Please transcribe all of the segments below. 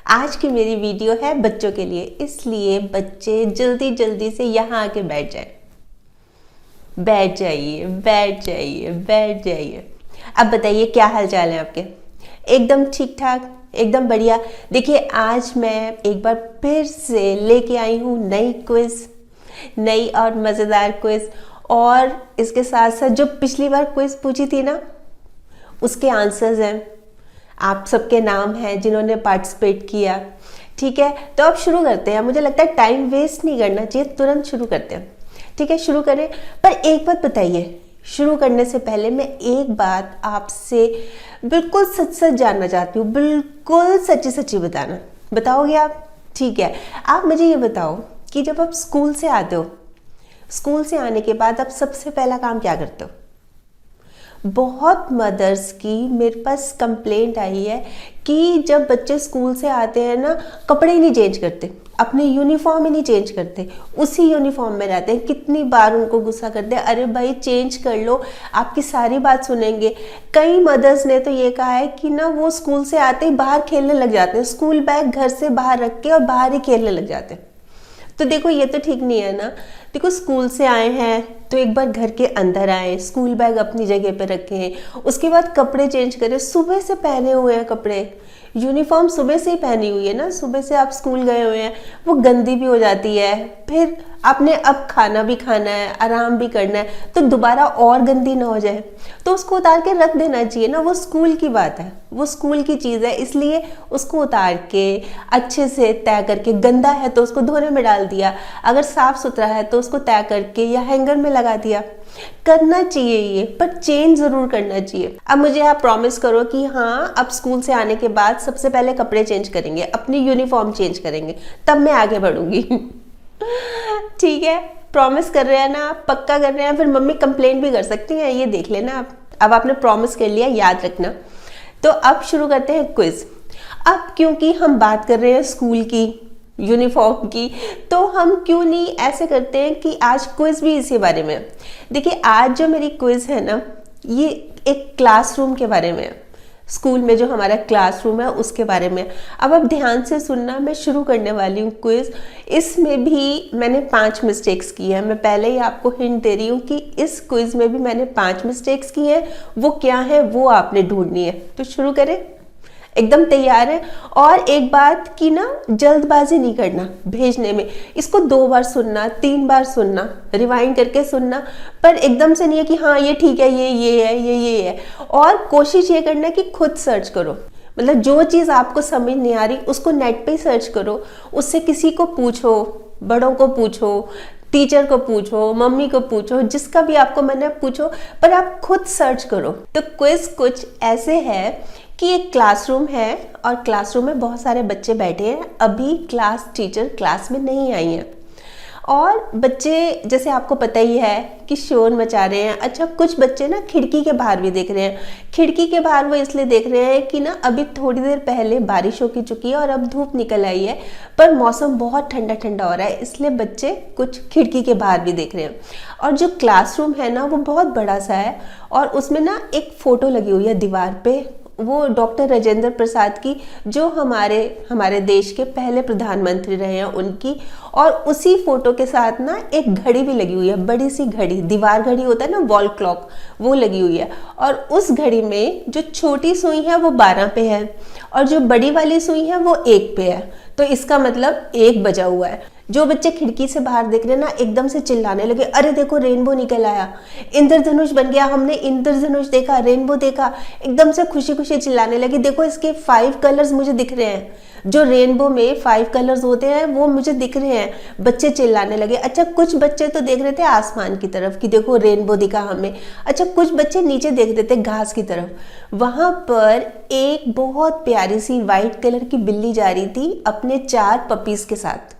आज की मेरी वीडियो है बच्चों के लिए, इसलिए बच्चे जल्दी जल्दी से यहाँ आके बैठ जाए। बैठ जाइए, बैठ जाइए, बैठ जाइए। अब बताइए क्या हाल चाल है आपके? एकदम ठीक ठाक, एकदम बढ़िया। देखिए आज मैं एक बार फिर से लेके आई हूँ नई क्विज, नई और मज़ेदार क्विज। और इसके साथ साथ जो पिछली बार क्विज पूछी थी ना, उसके आंसर्स हैं, आप सबके नाम हैं जिन्होंने पार्टिसिपेट किया। ठीक है, तो अब शुरू करते हैं। मुझे लगता है टाइम वेस्ट नहीं करना चाहिए, तुरंत शुरू करते हैं। ठीक है, शुरू करें। पर एक बात बताइए, शुरू करने से पहले मैं एक बात आपसे बिल्कुल सच सच जानना चाहती हूँ, बिल्कुल सच्ची सच्ची बताना। बताओगे आप? ठीक है, आप मुझे ये बताओ कि जब आप स्कूल से आते हो, स्कूल से आने के बाद आप सबसे पहला काम क्या करते हो? बहुत मदर्स की मेरे पास कंप्लेंट आई है कि जब बच्चे स्कूल से आते हैं ना, कपड़े ही नहीं चेंज करते, अपनी यूनिफॉर्म ही नहीं चेंज करते, उसी यूनिफॉर्म में रहते हैं। कितनी बार उनको गुस्सा करते हैं, अरे भाई चेंज कर लो, आपकी सारी बात सुनेंगे। कई मदर्स ने तो ये कहा है कि ना वो स्कूल से आते ही बाहर खेलने लग जाते हैं, स्कूल बैग घर से बाहर रख के और बाहर ही खेलने लग जाते हैं। तो देखो ये तो ठीक नहीं है ना। देखो स्कूल से आए हैं तो एक बार घर के अंदर आए, स्कूल बैग अपनी जगह पे रखें, उसके बाद कपड़े चेंज करें। सुबह से पहने हुए हैं कपड़े, यूनिफॉर्म सुबह से ही पहनी हुई है ना, सुबह से आप स्कूल गए हुए हैं, वो गंदी भी हो जाती है। फिर आपने अब खाना भी खाना है, आराम भी करना है, तो दोबारा और गंदी ना हो जाए, तो उसको उतार के रख देना चाहिए ना। वो स्कूल की बात है, वो स्कूल की चीज़ है, इसलिए उसको उतार के अच्छे से तय करके, गंदा है तो उसको धोने में डाल दिया, अगर साफ सुथरा है तो उसको तय करके या हैंगर में लगा दिया। करना चाहिए ये, पर चेंज जरूर करना चाहिए। अब मुझे आप प्रॉमिस करो कि हाँ, अब स्कूल से आने के बाद सबसे पहले कपड़े चेंज करेंगे, अपनी यूनिफॉर्म चेंज करेंगे, तब मैं आगे बढ़ूंगी। ठीक है, प्रॉमिस कर रहे हैं ना आप? पक्का कर रहे हैं? फिर मम्मी कंप्लेंट भी कर सकती हैं, ये देख लेना आप। अब आपने प्रॉमिस कर लिया, याद रखना। तो अब शुरू करते हैं क्विज। अब क्योंकि हम बात कर रहे हैं स्कूल की यूनिफॉर्म की, तो हम क्यों नहीं ऐसे करते हैं कि आज क्विज भी इसी बारे में है। देखिए आज जो मेरी क्विज है ना, ये एक क्लासरूम के बारे में है, स्कूल में जो हमारा क्लासरूम है उसके बारे में। अब आप ध्यान से सुनना, मैं शुरू करने वाली हूँ क्विज। इसमें भी मैंने 5 मिस्टेक्स की है, मैं पहले ही आपको हिंट दे रही हूँ कि इस क्विज में भी मैंने 5 मिस्टेक्स की हैं। वो क्या है वो आपने ढूंढनी है। तो शुरू करें? एकदम तैयार है? और एक बात की ना, जल्दबाजी नहीं करना भेजने में। इसको 2 बार सुनना, 3 बार सुनना, रिवाइंड करके सुनना, पर एकदम से नहीं है कि हाँ ये ठीक है, ये है, ये है। और कोशिश ये करना कि खुद सर्च करो, मतलब जो चीज़ आपको समझ नहीं आ रही उसको नेट पे सर्च करो, उससे किसी को पूछो, बड़ों को पूछो, टीचर को पूछो, मम्मी को पूछो, जिसका भी आपको मन है पूछो, पर आप खुद सर्च करो। तो क्विज कुछ ऐसे है कि एक क्लासरूम है और क्लासरूम में बहुत सारे बच्चे बैठे हैं। अभी क्लास टीचर क्लास में नहीं आई हैं और बच्चे, जैसे आपको पता ही है कि शोर मचा रहे हैं। अच्छा, कुछ बच्चे ना खिड़की के बाहर भी देख रहे हैं। खिड़की के बाहर वो इसलिए देख रहे हैं कि ना अभी थोड़ी देर पहले बारिश हो चुकी है और अब धूप निकल आई है, पर मौसम बहुत ठंडा ठंडा हो रहा है, इसलिए बच्चे कुछ खिड़की के बाहर भी देख रहे हैं। और जो क्लासरूम है ना, वो बहुत बड़ा सा है और उसमें ना एक फ़ोटो लगी हुई है दीवार पे, वो डॉक्टर राजेंद्र प्रसाद की, जो हमारे देश के पहले प्रधानमंत्री रहे हैं, उनकी। और उसी फोटो के साथ ना एक घड़ी भी लगी हुई है, बड़ी सी घड़ी, दीवार घड़ी होता है ना, वॉल क्लॉक, वो लगी हुई है। और उस घड़ी में जो छोटी सुई है वो 12 पे है और जो बड़ी वाली सुई है वो 1 पे है। तो इसका मतलब 1 बजा हुआ है। जो बच्चे खिड़की से बाहर देख रहे हैं ना, एकदम से चिल्लाने लगे, अरे देखो रेनबो निकल आया, इंद्रधनुष बन गया, हमने इंद्रधनुष देखा, रेनबो देखा। एकदम से खुशी खुशी चिल्लाने लगे, देखो इसके 5 कलर्स मुझे दिख रहे हैं, जो रेनबो में 5 कलर्स होते हैं वो मुझे दिख रहे हैं। बच्चे चिल्लाने लगे। अच्छा, कुछ बच्चे तो देख रहे थे आसमान की तरफ कि देखो रेनबो दिखा हमें। अच्छा, कुछ बच्चे नीचे देख रहे थे घास की तरफ। वहां पर एक बहुत प्यारी सी वाइट कलर की बिल्ली जा रही थी अपने 4 पपीज के साथ।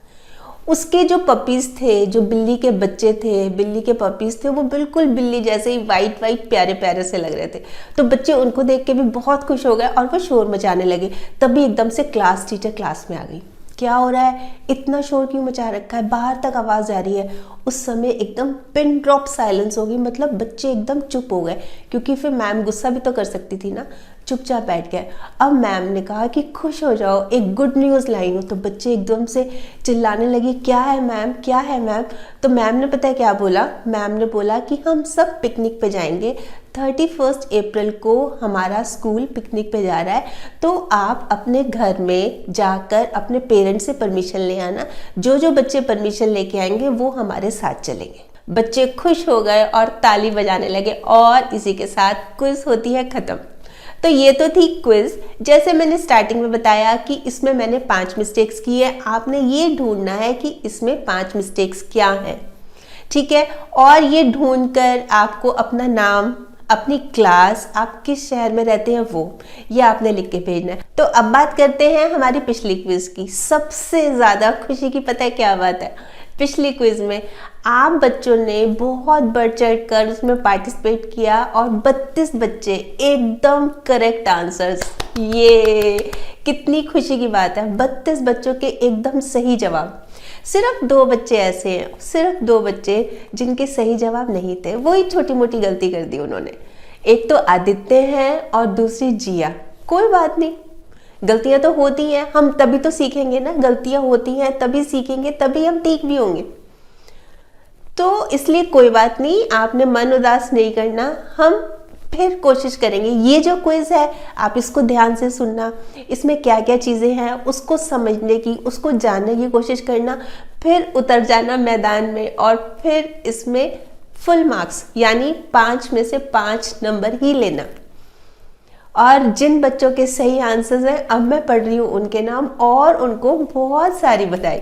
उसके जो पपीज थे, जो बिल्ली के बच्चे थे, बिल्ली के पपीज थे, वो बिल्कुल बिल्ली जैसे ही वाइट वाइट प्यारे प्यारे से लग रहे थे। तो बच्चे उनको देख के भी बहुत खुश हो गए और वो शोर मचाने लगे। तभी एकदम से क्लास टीचर क्लास में आ गई। क्या हो रहा है, इतना शोर क्यों मचा रखा है, बाहर तक आवाज़ आ रही है। उस समय एकदम पिन ड्रॉप साइलेंस हो गई, मतलब बच्चे एकदम चुप हो गए, क्योंकि फिर मैम गुस्सा भी तो कर सकती थी ना। चुपचाप बैठ गए। अब मैम ने कहा कि खुश हो जाओ, एक गुड न्यूज़ लाई हूँ। तो बच्चे एकदम से चिल्लाने लगे, क्या है मैम, क्या है मैम। तो मैम ने पता है क्या बोला, मैम ने बोला कि हम सब पिकनिक पे जाएंगे, 31 अप्रैल को हमारा स्कूल पिकनिक पे जा रहा है, तो आप अपने घर में जाकर अपने पेरेंट्स से परमिशन ले आना, जो जो बच्चे परमिशन लेके आएंगे वो हमारे साथ चलेंगे। बच्चे खुश हो गए और ताली बजाने लगे और इसी के साथ क्विज होती है ख़त्म। तो ये तो थी क्विज। जैसे मैंने स्टार्टिंग में बताया कि इसमें मैंने 5 मिस्टेक्स की है, आपने ये ढूंढना है कि इसमें 5 मिस्टेक्स क्या हैं, ठीक है। और ये ढूंढकर आपको अपना नाम, अपनी क्लास, आप किस शहर में रहते हैं वो, ये आपने लिख के भेजना है। तो अब बात करते हैं हमारी पिछली क्विज की। सबसे ज़्यादा खुशी की पता है क्या बात है, पिछली क्विज में आप बच्चों ने बहुत बढ़ चढ़ कर उसमें पार्टिसिपेट किया और 32 बच्चे एकदम करेक्ट आंसर्स। ये कितनी खुशी की बात है, 32 बच्चों के एकदम सही जवाब। सिर्फ 2 बच्चे ऐसे हैं, सिर्फ 2 बच्चे जिनके सही जवाब नहीं थे, वही छोटी मोटी गलती कर दी उन्होंने। एक तो आदित्य है और दूसरी जिया। कोई बात नहीं, गलतियां तो होती हैं, हम तभी तो सीखेंगे ना, गलतियां होती हैं तभी सीखेंगे, तभी हम ठीक भी होंगे। तो इसलिए कोई बात नहीं, आपने मन उदास नहीं करना, हम फिर कोशिश करेंगे। ये जो क्विज है आप इसको ध्यान से सुनना, इसमें क्या क्या चीज़ें हैं उसको समझने की, उसको जानने की कोशिश करना, फिर उतर जाना मैदान में और फिर इसमें फुल मार्क्स यानी 5 में से 5 नंबर ही लेना। और जिन बच्चों के सही आंसर्स हैं अब मैं पढ़ रही हूँ उनके नाम और उनको बहुत सारी बधाई।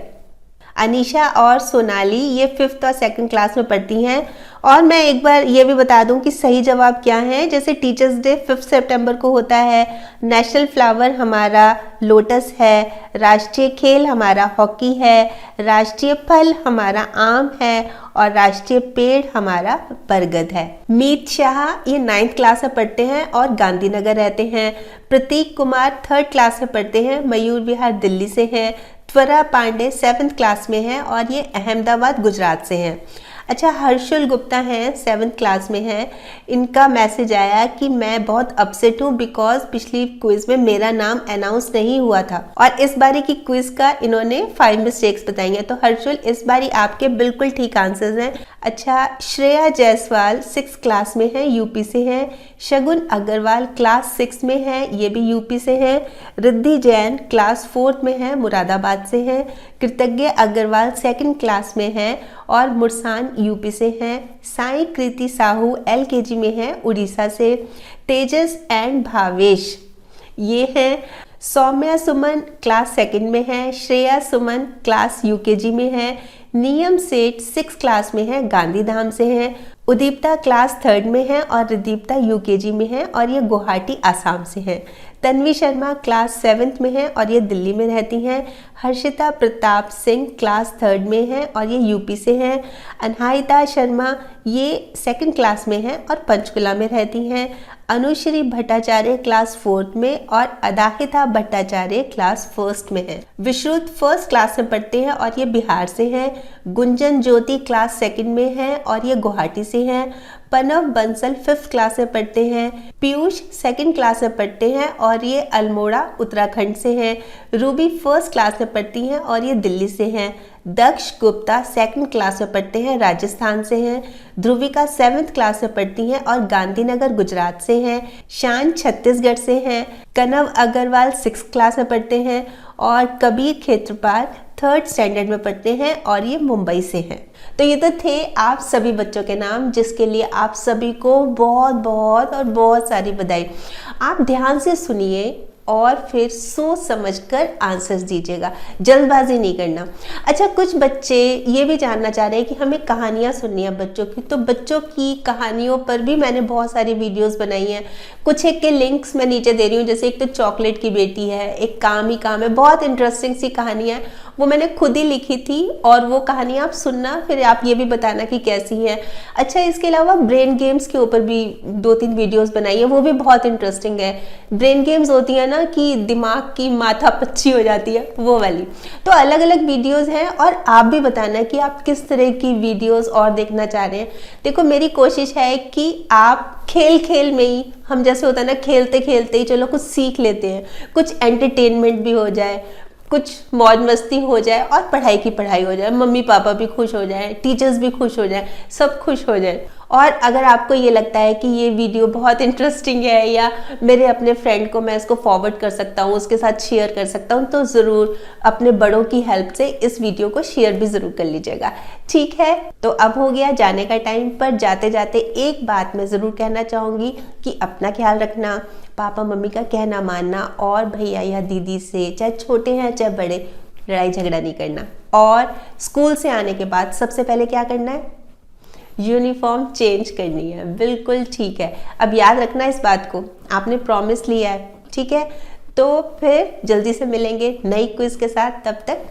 अनीशा और सोनाली ये 5th और 2nd क्लास में पढ़ती हैं। और मैं एक बार ये भी बता दूं कि सही जवाब क्या है। जैसे टीचर्स डे 5 सितंबर को होता है, नेशनल फ्लावर हमारा लोटस है, राष्ट्रीय खेल हमारा हॉकी है, राष्ट्रीय फल हमारा आम है और राष्ट्रीय पेड़ हमारा बरगद है। मीत शाह ये 9th क्लास में पढ़ते हैं और गांधीनगर रहते हैं। प्रतीक कुमार 3rd क्लास में पढ़ते हैं, मयूर विहार दिल्ली से हैं। त्वरा पांडे 7th क्लास में है और ये अहमदाबाद गुजरात से हैं। अच्छा, हर्षुल गुप्ता हैं 7th क्लास में हैं। इनका मैसेज आया कि मैं बहुत अपसेट हूँ बिकॉज पिछली क्विज में मेरा नाम अनाउंस नहीं हुआ था और इस बारी की क्विज का इन्होंने 5 मिस्टेक्स बताई हैं। तो हर्षुल, इस बारी आपके बिल्कुल ठीक आंसर्स हैं। अच्छा, श्रेया जायसवाल 6th क्लास में है, यूपी से हैं। शगुन अग्रवाल क्लास 6 में है, ये भी यूपी से हैं। रिद्धि जैन क्लास 4th में है, मुरादाबाद से हैं। कृतज्ञ अग्रवाल 2nd क्लास में है और मुरसान यूपी से हैं। साई कृति साहू LKG में है, उड़ीसा से। तेजस एंड भावेश ये हैं। सौम्या सुमन क्लास 2nd में है। श्रेया सुमन क्लास UKG में है। नियम सेठ 6th क्लास में है, गांधीधाम से हैं। उदीप्ता क्लास 3rd में है और रिदीप्ता UKG में है और ये गुवाहाटी आसाम से हैं। तन्वी शर्मा क्लास 7th में है और ये दिल्ली में रहती हैं। हर्षिता प्रताप सिंह क्लास 3rd में है और ये यूपी से हैं। अनहाइता शर्मा ये 2nd क्लास में है और पंचकुला में रहती हैं। अनुश्री भट्टाचार्य क्लास 4th में और अदाहिता भट्टाचार्य क्लास 1st में है। विश्रुत 1st क्लास में पढ़ते हैं और ये बिहार से हैं। गुंजन ज्योति क्लास 2nd में है और ये गुवाहाटी से हैं। पनव बंसल 5th क्लास में पढ़ते हैं। पीयूष 2nd क्लास में पढ़ते हैं और ये अल्मोड़ा उत्तराखंड से हैं। रूबी 1st क्लास में पढ़ती हैं और ये दिल्ली से हैं। दक्ष गुप्ता 2nd क्लास में पढ़ते हैं, राजस्थान से हैं। ध्रुविका 7th क्लास में पढ़ती हैं और गांधीनगर गुजरात से हैं। शान छत्तीसगढ़ से हैं। कनव अग्रवाल 6th क्लास में पढ़ते हैं और कबीर क्षेत्रपाल 3rd स्टैंडर्ड में पढ़ते हैं और ये मुंबई से हैं। तो ये तो थे आप सभी बच्चों के नाम, जिसके लिए आप सभी को बहुत बहुत और बहुत सारी बधाई। आप ध्यान से सुनिए और फिर सोच समझकर आंसर्स दीजिएगा, जल्दबाजी नहीं करना। अच्छा, कुछ बच्चे ये भी जानना चाह रहे हैं कि हमें कहानियाँ सुननी है बच्चों की, तो बच्चों की कहानियों पर भी मैंने बहुत सारी वीडियोस बनाई हैं। कुछ एक के लिंक्स मैं नीचे दे रही हूँ, जैसे एक तो चॉकलेट की बेटी है, एक काम ही काम है, बहुत इंटरेस्टिंग सी कहानी है। वो मैंने खुद ही लिखी थी, और वो कहानी आप सुनना, फिर आप ये भी बताना कि कैसी है। अच्छा, इसके अलावा ब्रेन गेम्स के ऊपर भी 2-3 वीडियोस बनाई है, वो भी बहुत इंटरेस्टिंग है। ब्रेन गेम्स होती है ना कि दिमाग की माथा पच्ची हो जाती है, वो वाली। तो अलग अलग वीडियोस हैं, और आप भी बताना कि आप किस तरह की वीडियोस और देखना चाह रहे हैं। देखो, मेरी कोशिश है कि आप खेल खेल में ही, हम जैसे होता है ना, खेलते खेलते ही चलो कुछ सीख लेते हैं, कुछ एंटरटेनमेंट भी हो जाए, कुछ मौज मस्ती हो जाए, और पढ़ाई की पढ़ाई हो जाए, मम्मी पापा भी खुश हो जाए, टीचर्स भी खुश हो जाए, सब खुश हो जाए। और अगर आपको ये लगता है कि ये वीडियो बहुत इंटरेस्टिंग है, या मेरे अपने फ्रेंड को मैं इसको फॉरवर्ड कर सकता हूँ, उसके साथ शेयर कर सकता हूँ, तो ज़रूर अपने बड़ों की हेल्प से इस वीडियो को शेयर भी ज़रूर कर लीजिएगा। ठीक है, तो अब हो गया जाने का टाइम। पर जाते जाते एक बात मैं ज़रूर कहना चाहूँगी कि अपना ख्याल रखना, पापा मम्मी का कहना मानना, और भैया या दीदी से, चाहे छोटे हैं चाहे बड़े, लड़ाई झगड़ा नहीं करना। और स्कूल से आने के बाद सबसे पहले क्या करना है? यूनिफॉर्म चेंज करनी है। बिल्कुल ठीक है, अब याद रखना इस बात को, आपने प्रॉमिस लिया है। ठीक है, तो फिर जल्दी से मिलेंगे नई क्विज के साथ। तब तक